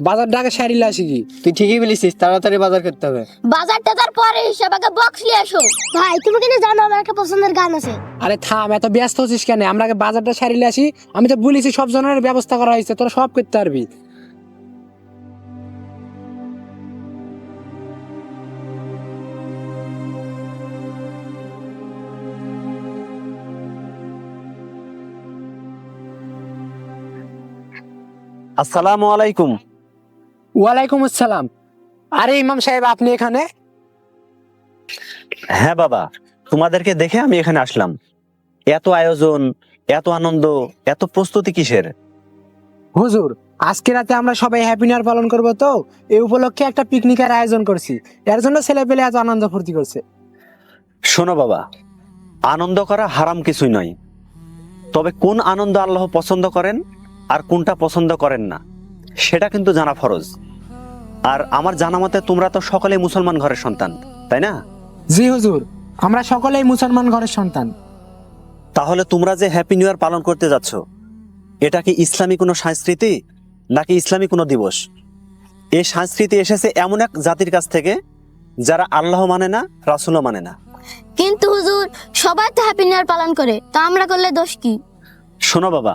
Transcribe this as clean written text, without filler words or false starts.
বাজারটা আগে সারিলে আসি কি? তুই ঠিকই বলেছিস, তাড়াতাড়ি বাজার করতে হবে। বাজারটা তার পরে হিসাব, আগে বক্স নিয়ে আসো। ভাই তুমি কিন্তু জানো আমার একটা পছন্দের গান আছে। আরে থাম, এত ব্যস্ত হচ্ছিস কেন? আমরা আগে বাজারটা সারিলে আসি। আমি তো বলেছি সব জনের ব্যবস্থা করা হয়েছে, তোরা সব করতে পারবি। আসসালামু আলাইকুম। ওয়ালাইকুম আসসালাম। আরে ইমাম সাহেব, আপনি এখানে? হ্যাঁ বাবা, তোমাদেরকে দেখে আমি এখানে আসলাম। এত আয়োজন, এত আনন্দ, এত প্রস্তুতি কিসের? হুজুর, আজকে রাতে আমরা সবাই হ্যাপি নিউ ইয়ার পালন করবো, তো এই উপলক্ষে একটা পিকনিকের আয়োজন করছি। এর জন্য ছেলে পেলে এত আনন্দ ফুর্তি করছে। শোনো বাবা, আনন্দ করা হারাম কিছুই নয়, তবে কোন আনন্দ আল্লাহ পছন্দ করেন আর কোনটা পছন্দ করেন না সেটা কিন্তু জানা ফরজ। আর আমার জানা মতে তোমরা তো সকলেই মুসলমান ঘরের সন্তান, তাই না? জি হুজুর, আমরা সকলেই মুসলমান ঘরের সন্তান। তাহলে তোমরা যে হ্যাপি নিউ ইয়ার পালন করতে যাচ্ছ, এটা কি ইসলামী কোনো সংস্কৃতি নাকি ইসলামী কোনো দিবস? এই সংস্কৃতি এসেছে এমন এক জাতির কাছ থেকে যারা আল্লাহ মানে না, রাসূলও মানে না। কিন্তু হুজুর, সবাই তো হ্যাপি নিউ ইয়ার পালন করে, তো আমরা করলে দোষ কি? শোনো বাবা,